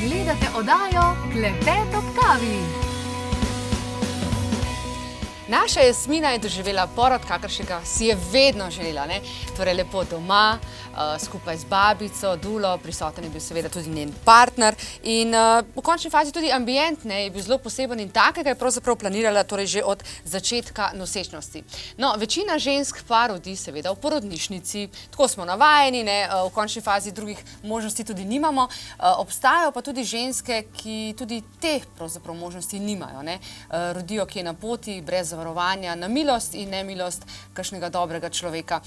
Gledate oddajo Klepet ob kavi. Naša Jasmina je doživela porod, kakršnega si je vedno želela, ne? Torej lepo doma, skupaj z babico, Dulo, prisoten je bil seveda tudi njen partner in v končni fazi tudi ambient, ne, je bil zelo poseben in takega je pravzaprav planirala torej že od začetka nosečnosti. No, večina žensk pa rodi seveda v porodnišnici, tako smo navajeni, ne, v končni fazi drugih možnosti tudi nimamo, obstajajo pa tudi ženske, ki tudi te pravzaprav možnosti nimajo, ne, rodijo kje na poti, brez zavarovanja, na milost in nemilost kakšnega dobrega človeka.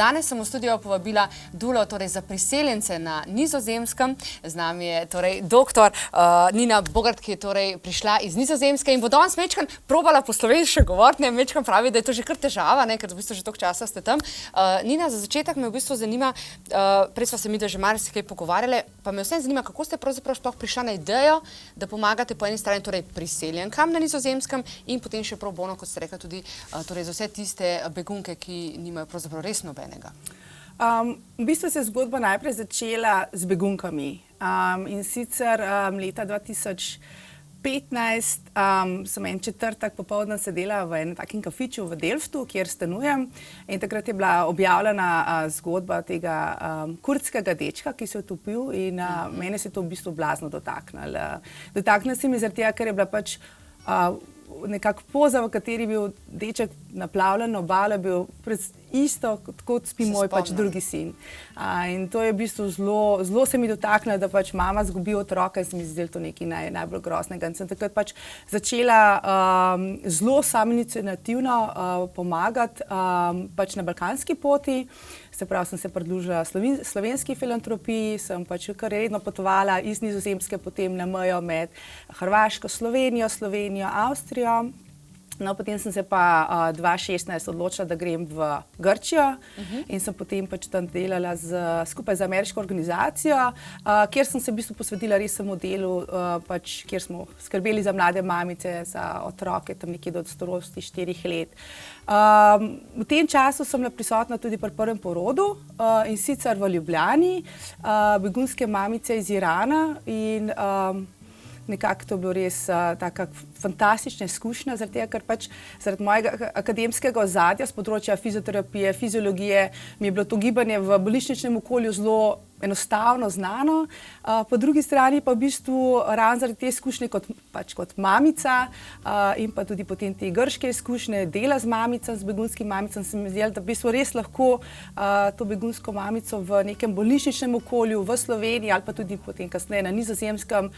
Danes sem v studio povabila Dulo, torej za priseljence na Nizozemskem. Z nami je torej doktor Nina Bogart, ki je torej prišla iz Nizozemske in bo danes mečkan probala po slovensko govoriti, ne, mečkan pravi, da je to že kar težava, ne, ker v bistvu že toliko časa ste tam. Nina, za začetek me v bistvu zanima, prej sva se mi da že marsikaj pogovarjale, pa me vsem zanima, kako ste pravzaprav sploh prišla na idejo, da pomagate po eni strani torej priseljenkam na Nizozemskem in potem še pro bono, kot ste rekla, tudi torej za vse tiste begunke, ki nimajo pravzaprav res nobenega. V bistvu se je zgodba najprej začela z begunkami. In sicer leta 2015 sem en četrtek popoldne sedela v enem takem kafiču v Delftu, kjer stanujem. In takrat je bila objavljena zgodba tega kurdskega dečka, ki se je utopil in mene se je to v bistvu blazno dotaknilo. Dotaknilo se mi zaradi tega, ker je bila pač nekako poza, v kateri je bil deček naplavljen na obalo, je bil isto, kot spi moj pač drugi sin. In to je v bistvu zelo se mi dotaknilo, da pač mama zgubi otroka in se mi zdelo to nekaj najbolj groznega. In sem takrat pač začela zelo samoiniciativno pomagati pač na balkanski poti. Se pravi, sem se pridružila slovenski filantropiji, sem pač kar redno potovala iz Nizozemske potem na mejo med Hrvaško, Slovenijo, Avstrijo. No, potem sem se pa 2016 odločila, da grem v Grčijo in sem potem pač tam delala skupaj z ameriško organizacijo, kjer sem se v bistvu posvetila res samo delu, pač, kjer smo skrbeli za mlade mamice, za otroke, tam nekje do starosti 4 let. V tem času sem bila prisotna tudi pri prvem porodu in sicer v Ljubljani, begunske mamice iz Irana in nekako to je bilo res taka fantastična izkušnja, zaradi tega, ker pač zaradi mojega akademskega ozadja z področja fizioterapije, fiziologije, mi je bilo to gibanje v bolnišničnem okolju zelo enostavno znano. Po drugi strani pa v bistvu ravno zaradi te izkušnje kot mamica in pa tudi potem te grške izkušnje dela z mamicami, z begunskim mamicam, se mi zdelo, da v bistvu res lahko to begunsko mamico v nekem bolnišničnem okolju v Sloveniji ali pa tudi potem kasneje na Nizozemskem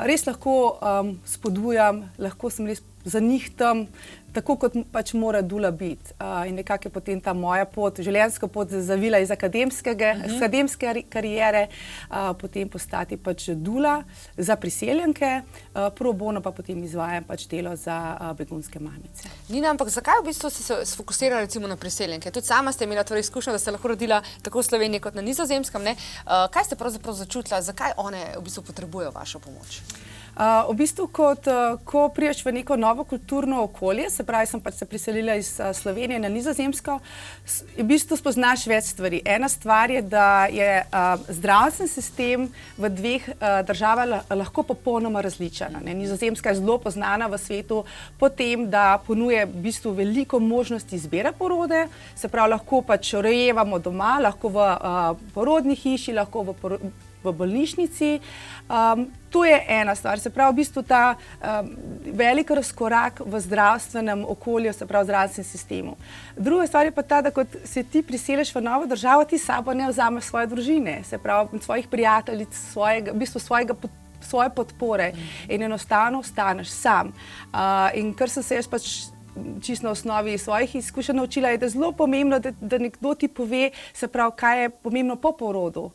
res lahko spodbujam, lahko sem res za njih tam, tako kot pač mora Dula biti. In nekako je potem ta moja pot, življenjska pot zavila iz akademske kariere, potem postati pač Dula za priseljenke, pro bono pa potem izvajam pač delo za begunske mamice. Nina, ampak zakaj v bistvu ste se sfokusirali recimo na priseljenke? Tudi sama ste imela torej izkušnjo, da ste lahko rodila tako v Sloveniji kot na Nizozemskem, ne? Kaj ste pravzaprav začutila, zakaj one v bistvu potrebujejo vašo pomoč? V bistvu, ko priješ v neko novo kulturno okolje, se pravi, sem pač se priselila iz Slovenije na Nizozemsko, v bistvu spoznaš več stvari. Ena stvar je, da je zdravstveni sistem v dveh državah lahko popolnoma različen. Nizozemska je zelo poznana v svetu po tem, da ponuje v bistvu veliko možnosti izbire porode, se pravi, lahko pač rojevamo doma, lahko v porodni hiši, lahko v bolnišnici. To je ena stvar, se pravi v bistvu ta velik razkorak v zdravstvenem okolju, se pravi v zdravstvenem sistemu. Druga stvar je pa ta, da kot se ti priselиш v novo državo, ti sabo ne vzameš svoje družine, se pravi svojih prijateljic, svoje podpore in enostavno ostaneš sam. In kar sem se jaz pač čisto na osnovi svojih izkušenj naučila, je, da je zelo pomembno, da nekdo ti pove, se pravi, kaj je pomembno po porodu.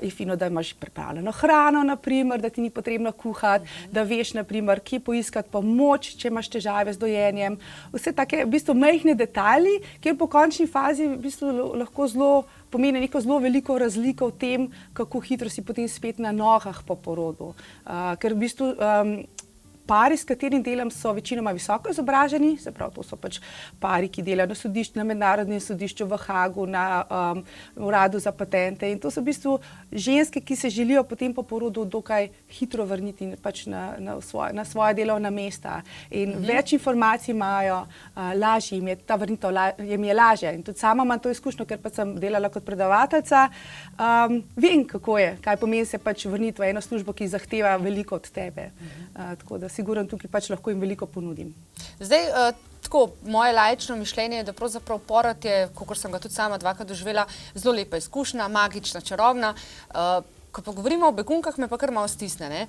Je fino, da imaš pripravljeno hrano, naprimer, da ti ni potrebno kuhati, da veš, naprimer, kje poiskati pomoč, če imaš težave z dojenjem. Vse take v bistvu majhne detajli, kjer po končni fazi v bistvu lahko pomeni neko zelo veliko razliko v tem, kako hitro si potem spet na nogah po porodu. Ker v bistvu Pari, s katerim delam, so večinoma visoko izobraženi, se pravi, to so pač pari, ki delajo na sodišču, na mednarodnem sodišču v Hagu, na uradu za patente in to so v bistvu ženske, ki se želijo potem po porodu dokaj hitro vrniti pač na svoja delovna mesta in več informacij imajo, lažje jim je ta vrnitev, jim je lažje in tudi sama imam to izkušnjo, ker pa sem delala kot predavateljica, vem, kako je, kaj pomeni se pač vrniti v eno službo, ki zahteva veliko od tebe, tako da sigurno tukaj pač lahko jim veliko ponudim. Zdaj, tako, moje laično mišljenje je, da pravzaprav porod je, kakor sem ga tudi sama dvakrat doživela, zelo lepa izkušnja, magična, čarobna. Ko pa govorimo o begunkah, me pa kar malo stisne, ne?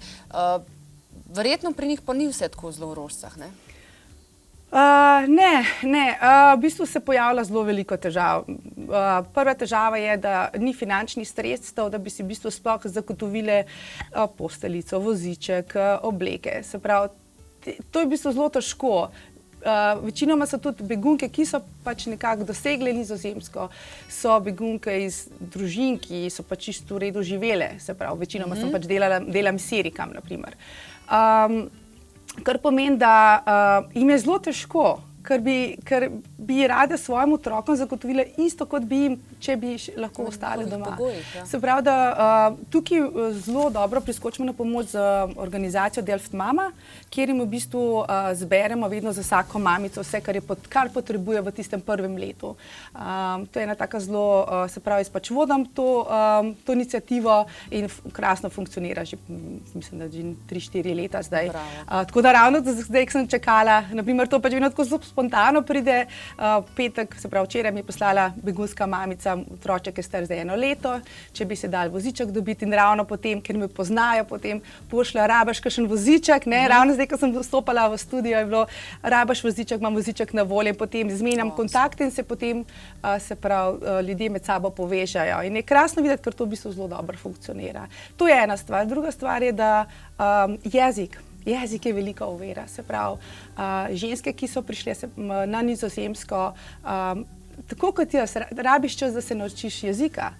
Verjetno pri njih pa ni vse tako zelo v rožicah, ne? Ne. V bistvu se pojavlja zelo veliko težav. Prva težava je, da ni finančnih sredstev, da bi si v bistvu sploh zagotovile posteljico, voziček, obleke. Se pravi, to je v bistvu zelo težko. Večinoma so tudi begunke, ki so pač nekako dosegle Nizozemsko, so begunke iz družin, ki so pač čisto v redu živele. Se pravi, večinoma sem pač delam Sirikam, na primer. Kar pomeni, da jim je zelo težko, ker bi rade svojim otrokom zagotovile isto, kot bi jim, če bi lahko ostali doma. Se pravi, da tukaj zelo dobro priskočimo na pomoč z organizacijo Delft Mama, kjer jim v bistvu zberemo vedno za vsako mamico vse, kar potrebuje v tistem prvem letu. To je ena taka zelo, se pravi, pač vodim to inicijativo in krasno funkcionira že, mislim, da že 3-4 leta zdaj. Tako da ravno zdaj, ko sem čakala, naprimer, to pač vedno tako zelo spontano pride, petek, se pravi, včeraj mi je poslala begunska mamica, otroček je star za 1 leto, če bi se dal voziček dobiti in ravno potem, ker me poznajo, potem pošlja, rabaš kakšen voziček, ne, ravno zdaj, ko sem vstopala v studio, je bilo, rabaš voziček, imam voziček na voljo, potem zmenjam kontakte in se potem, se pravi, ljudje med sabo povežajo in je krasno videti, ker to v bistvu zelo dobro funkcionira. To je ena stvar. Druga stvar je, da jezik je velika ovira, se pravi, ženske, ki so prišle na Nizozemsko, tako kot jaz, rabiš čas, da se naučiš jezika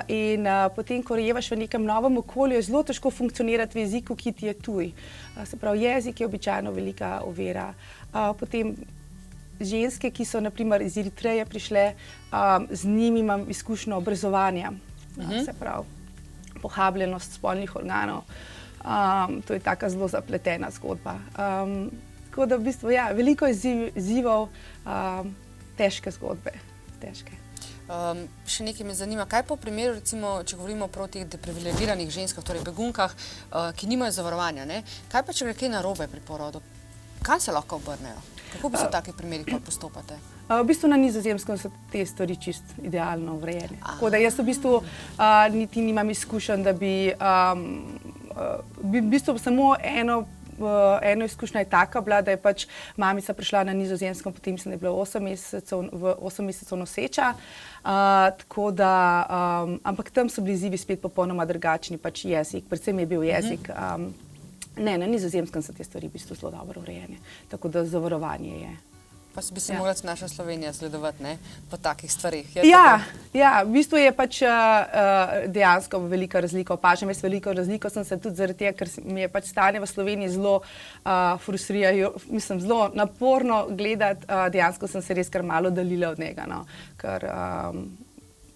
in potem, ko rojevaš v nekem novem okolju, je zelo težko funkcionirati v jeziku, ki ti je tuj. Se pravi, jezik je običajno velika ovira. Potem ženske, ki so na primer iz Eritreje prišle, z njimi imam izkušnjo obrezovanja, se pravi, pohabljenost spolnih organov. To je taka zelo zapletena zgodba. Tako da v bistvu, ja, veliko izzivov, težke zgodbe, težke. Še nekaj me zanima, kaj pa v primeru, recimo, če govorimo o teh deprivilegiranih ženskah, torej begunkah, ki nimajo zavarovanja, ne? Kaj pa, če gre kaj narobe pri porodu? Kam se lahko obrnejo? Kako bi se v takih primerih pa postopate? V bistvu na Nizozemskem so te stvari čist idealno urejene. Tako da jaz v bistvu niti nimam izkušenj, da bi v bistvu samo eno izkušnja je taka bila, da je pač mamica prišla na Nizozemsko, potem mislim, da je bila 8 mesecev noseča, tako da, ampak tam so bili izzivi spet popolnoma drugačni, pač jezik, predvsem je bil jezik. Ne, na Nizozemskem so te stvari v bistvu zelo dobro urejene, tako da zavarovanje je. Pa bi se mogla naša Slovenija zgledovati, ne, po takih stvarih. Ja, v bistvu je pač dejansko velika razlika. Opažam jaz veliko razliko, sem se tudi zaradi tega, ker mi je pač stanje v Sloveniji zelo mislim, zelo naporno gledati, dejansko sem se res kar malo oddalila od njega, no, ker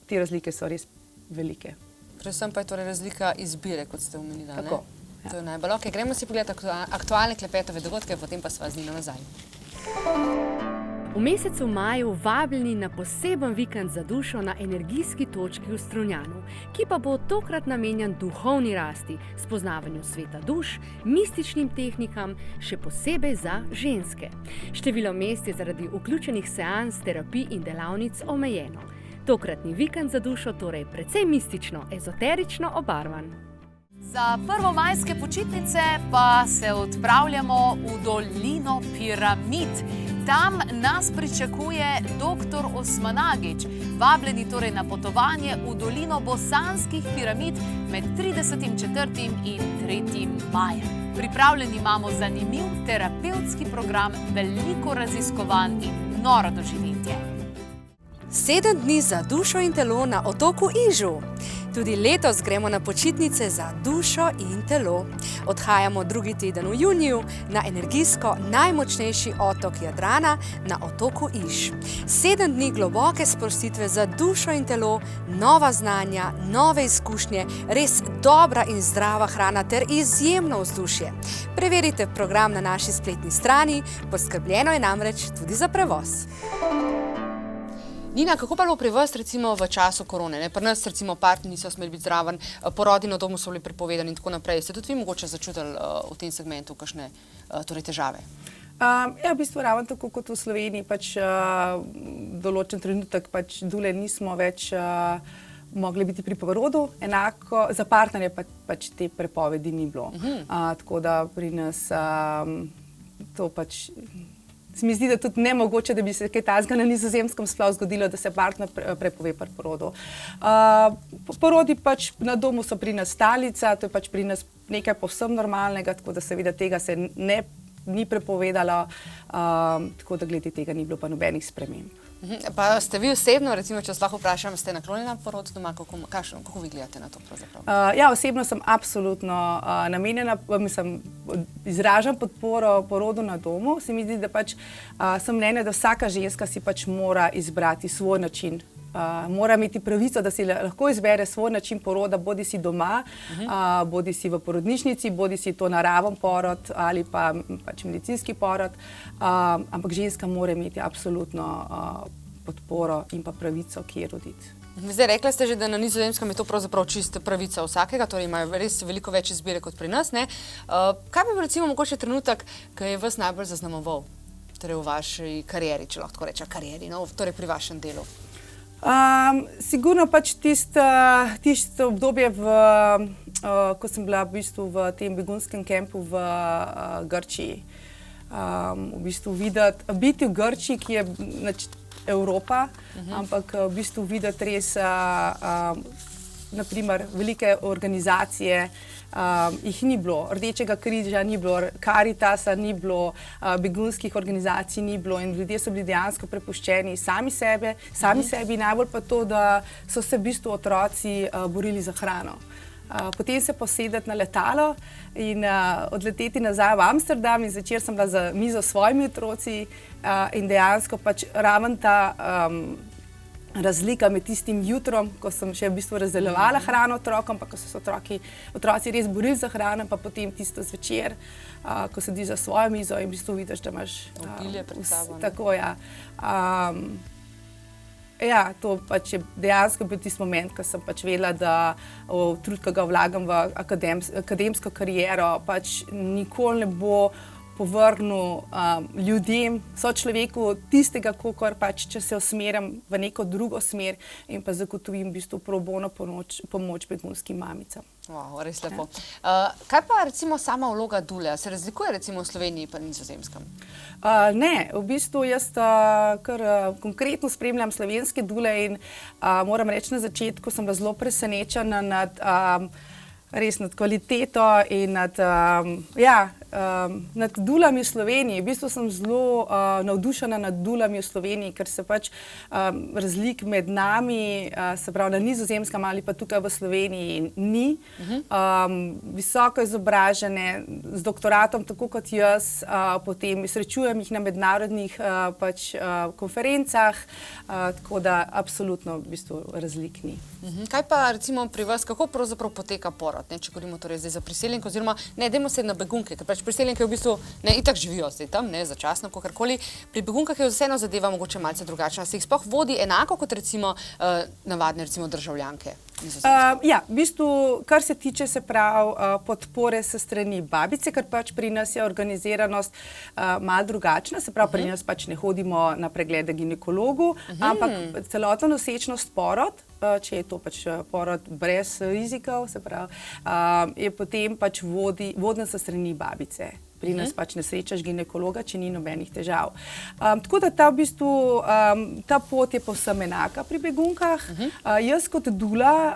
te razlike so res velike. Predvsem pa je torej razlika izbire, kot ste omenila, ne? Tako. To je najbolj. Ok, gremo si pogledati aktualne klepetove dogodke, potem pa sva z njima nazaj. V mesecu maju vabljeni na poseben vikend za dušo na energijski točki v Strunjanu, ki pa bo tokrat namenjen duhovni rasti, spoznavanju sveta duš, mističnim tehnikam, še posebej za ženske. Število mest je zaradi vključenih seans, terapij in delavnic omejeno. Tokratni vikend za dušo torej precej mistično, ezoterično obarvan. Za prvomajske počitnice pa se odpravljamo v dolino piramid. Tam nas pričakuje dr. Osmanagić, vabljeni torej na potovanje v dolino bosanskih piramid med 30.4. in 3. majem. Pripravljeni imamo zanimiv terapevtski program, veliko raziskovanj in noro doživetje. 7 dni za dušo in telo na otoku Ižu. Tudi letos gremo na počitnice za dušo in telo. Odhajamo drugi teden v juniju na energijsko najmočnejši otok Jadrana, na otoku Iš. 7 dni globoke sprostitve za dušo in telo, nova znanja, nove izkušnje, res dobra in zdrava hrana ter izjemno vzdušje. Preverite program na naši spletni strani, poskrbljeno je namreč tudi za prevoz. Nina, kako pa je bilo pri vas recimo v času korone? Pri nas recimo partnerji niso smeli biti zraven, porodi na domu so bili prepovedani in tako naprej. Ste tudi vi mogoče začutili v tem segmentu kakšne težave? Ja, v bistvu ravno tako kot v Sloveniji, določen trenutek dule nismo več mogli biti pri porodu, enako za partnerje te prepovedi ni bilo. Tako da pri nas to se mi zdi, da tudi nemogoče, da bi se kaj takega na Nizozemskem sploh zgodilo, da se partner prepove pri porodu. Porodi na domu so pri nas stalnica, to je pri nas nekaj povsem normalnega, tako da seveda tega se ni prepovedalo, tako da glede tega ni bilo pa nobenih sprememb. Pa ste vi osebno, recimo, če vas lahko vprašam, ste naklonjeni na porod doma, kako vi gledate na to pravzaprav? Ja, osebno sem absolutno namenjena, izražam podporo porodu na domu. Se mi zdi, da sem mnenja, da vsaka ženska si mora izbrati svoj način. Mora imeti pravico, da si lahko izbere svoj način poroda, bodi si doma, bodi si v porodnišnici, bodi si to naraven porod ali pa medicinski porod, ampak ženska mora imeti absolutno podporo in pa pravico, kje roditi. Zdaj, rekla ste že, da na Nizozemskem je to pravzaprav čista pravica vsakega, torej imajo res veliko več izbire kot pri nas. Kaj bi recimo mogoče trenutek, ki je vas najbolj zaznamoval, torej v vaši karieri, če lahko rečem karieri, torej pri vašem delu? Sigurno tisto obdobje, ko sem bila v bistvu v tem begunskem kampu v Grčiji. V bistvu biti v Grčiji, ki je Evropa, ampak v bistvu videti res naprimer velike organizacije, jih ni bilo, Rdečega križa ni bilo, Karitasa ni bilo, begunskih organizacij ni bilo in ljudje so bili dejansko prepuščeni sami sebi, najbolj pa to, da so se v bistvu otroci borili za hrano. Potem se posedeti na letalo in odleteti nazaj v Amsterdam in zvečer sem bila za mizo s svojimi otroci in dejansko raven ta razlika med tistim jutrom, ko sem še v bistvu razdeljevala hrano otrokom, pa ko so se otroci res borili za hrano, pa potem tisto zvečer, ko sediš za svojo mizo in v bistvu vidiš, da imaš obilje pred sabo. Tako, ja. Ja, to je dejansko bil tisti moment, ko sem vedela, da trud, ki ga vlagam v akademsko kariero, nikoli ne bo povrnil ljudem, sočloveku tistega, kakor če se usmerim v neko drugo smer in pa zagotovim v bistvu pro bono pomoč begunskim mamicam. Wow, res lepo. Kaj pa recimo sama vloga dule? Se razlikuje recimo v Sloveniji pa Nizozemskem? Ne, v bistvu jaz kar konkretno spremljam slovenske dule in moram reči, na začetku sem bila zelo presenečena nad kvaliteto in nad dulami v Sloveniji. V bistvu sem zelo navdušena nad dulami v Sloveniji, ker se razlik med nami, se pravi na Nizozemskem ali pa tukaj v Sloveniji ni. Visoko izobražene, z doktoratom, tako kot jaz, potem srečujem jih na mednarodnih konferencah, tako da absolutno v bistvu razlik ni. Kaj pa recimo pri vas, kako pravzaprav poteka porod, če govorimo torej zdaj za priseljenke, oziroma ne, dajmo se na begunke, ker priseljenke v bistvu itak živijo zdaj tam, začasno, kakorkoli. Pri begunkah je vseeno zadeva mogoče malce drugačna. Se jih sploh vodi enako kot recimo navadne državljanke? Ja, v bistvu, kar se tiče podpore se strani babice, ker pri nas je organiziranost malo drugačna, se pravi, pri nas ne hodimo na preglede ginekologu, ampak celotno nosečnost porod, če je to porod brez rizikov, se pravi, je potem voden se strani babice. Pri nas ne srečaš ginekologa, če ni nobenih težav. Tako da ta pot je povsem enaka pri begunkah. Jaz kot dula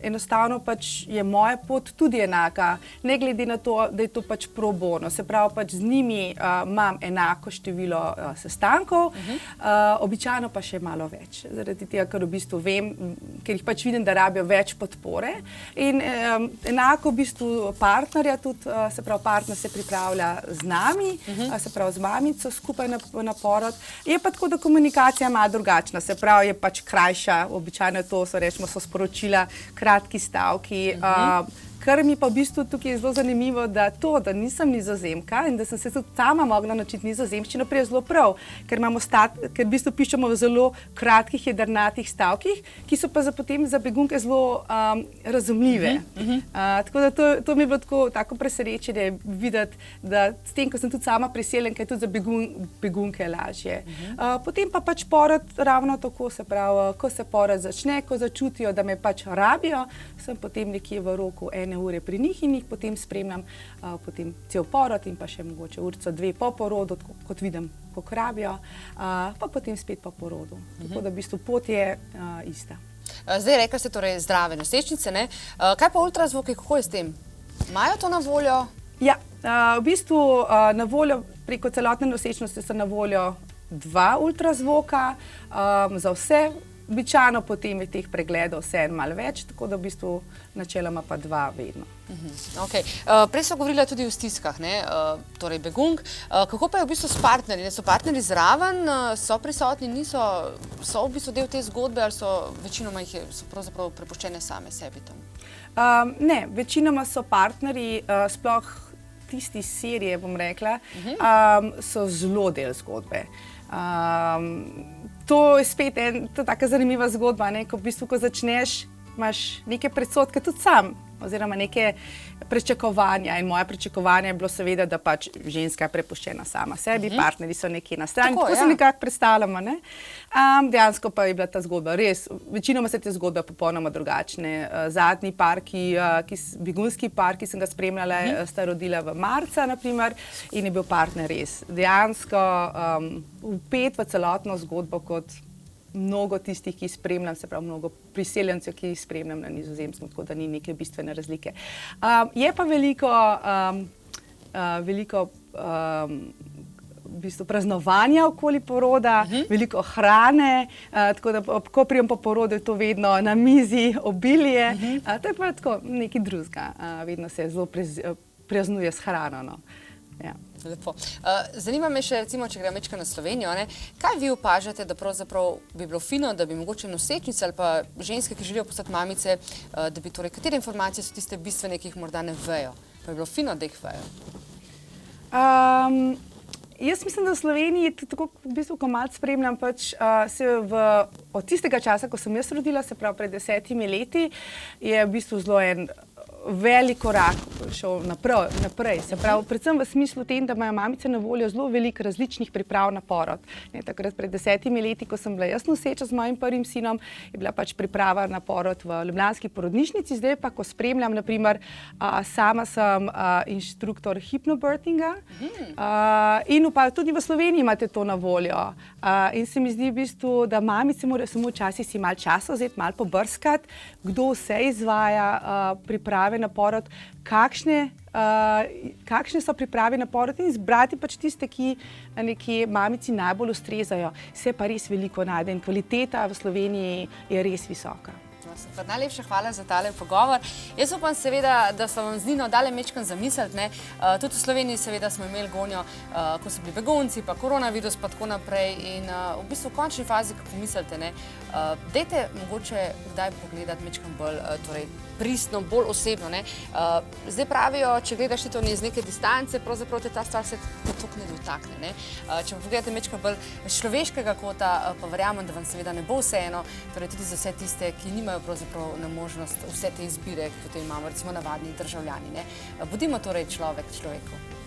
enostavno pač je moja pot tudi enaka, ne glede na to, da je to pač pro bono. Se pravi, pač z njimi imam enako število sestankov, običajno pa še malo več. Zaradi tega, ker v bistvu vem, ker jih pač vidim, da rabijo več podpore. In enako v bistvu partnerja tudi, se pravi, partner se pripravlja z nami, se pravi z mamico skupaj na porod. Je pa tako, da komunikacija malo drugačna, se pravi, je pač krajša, običajno to so sporočila, kratki stavki. Kar mi pa v bistvu tukaj je zelo zanimivo, da nisem Nizozemka in da sem se tudi sama mogla naučiti nizozemščino, prej je zelo prav, ker v bistvu pišemo v zelo kratkih jedrnatih stavkih, ki so pa potem za begunke zelo razumljive. Tako da to mi je bilo tako presrečenje videti, da s tem, ko sem tudi sama priseljenka, je tudi za begunke lažje. Potem pa pač porod ravno tako, se pravi, ko se porod začne, ko začutijo, da me pač rabijo, sem potem nekje v roku 1 ure pri njih in jih potem spremljam potem cel porod in pa še mogoče urico 2 po porodu, kot vidim, koliko rabijo, pa potem spet po porodu. Tako da v bistvu pot je ista. Zdaj rekli ste torej zdrave nosečnice, ne? Kaj pa ultrazvoki, kako je s tem? Imajo to na voljo? Ja, v bistvu na voljo preko celotne nosečnosti so na voljo 2 ultrazvoka za vse. Običajno potem je teh pregledov vseeno malo več, tako da v bistvu načeloma pa 2 vedno. Prej so govorila tudi o stiskah, torej begunk. Kako pa je v bistvu s partnerji? So partnerji zraven, so prisotni, niso, so v bistvu del te zgodbe ali so večinoma so pravzaprav prepuščene same sebi tam? Ne, večinoma so partnerji, sploh tisti serije, bom rekla, so zelo del zgodbe. To je spet taka zanimiva zgodba, ko v bistvu, ko začneš, imaš neke predsodke tudi sam, oziroma neke pričakovanja in moje pričakovanje je bilo seveda, da pač ženska je prepuščena sama sebi, partnerji so nekje na strani, tako se nekako predstavljamo. Dejansko pa je bila ta zgodba res, večinoma se te zgodbe popolnoma drugačne. Zadnji par, begunski par, ki sem ga spremljala, sta rodila v marca, naprimer, in je bil partner res dejansko vpet v celotno zgodbo kot mnogo tistih, ki jih spremljam, se pravi mnogo priseljencev, ki jih spremljam na Nizozemskem, tako da ni neke bistvene razlike. Je pa veliko v bistvu praznovanja okoli poroda, veliko hrane, tako da ko pridem po porodu, je to vedno na mizi, obilje. To je pa tako nekaj drugega. Vedno se zelo praznuje s hrano. Lepo. Zanima me še, recimo, če gremo na Slovenijo, kaj vi opažate, da pravzaprav bi bilo fino, da bi mogoče nosečnice ali pa ženske, ki želijo postati mamice, da bi torej, katere informacije so tiste bistvene, ki jih morda ne vejo? Pa bi bilo fino, da jih vejo? Jaz mislim, da v Sloveniji, tako v bistvu, ko malo spremljam, pač se od tistega časa, ko sem jaz rodila, se pravi pred 10 leti, je v bistvu zelo en velik korak šel naprej. Se pravi, predvsem v smislu tem, da imajo mamice na voljo zelo veliko različnih priprav na porod. Takrat pred 10 leti, ko sem bila jaz noseča z mojim prvim sinom, je bila pač priprava na porod v ljubljanski porodnišnici. Zdaj pa, ko spremljam, naprimer, sama sem inštruktor hipnobirthinga in tudi v Sloveniji imate to na voljo. In se mi zdi v bistvu, da mamice morajo samo včasih si malo časa vzeti, malo pobrskati, kdo vse izvaja priprave na porod, kakšne so priprave na porod in izbrati pač tiste, ki nekje mamici najbolj ustrezajo. Se pa res veliko najde in kvaliteta v Sloveniji je res visoka. Super, najlepša hvala za tale pogovor. Jaz upam seveda, da so vam z Nino dale mečkam zamisliti. Tudi v Sloveniji seveda smo imeli gonjo, ko so bili begunci, pa koronavirus, pa tako naprej. In v bistvu v končni fazi, ko pomislite, dajte mogoče kdaj pogledati mečkam bolj pristno, bolj osebno. Zdaj pravijo, če gledaš ti to iz neke distance, pravzaprav te ta stvar se tako ne dotakne. Če pa pogledate mečkam bolj človeškega kota, pa verjamem, da vam seveda ne bo vseeno, torej tudi za vse tiste, ki nimajo pravzaprav na možnost vse te izbire, ki potem imamo recimo navadni državljani. Bodimo torej človek človeku.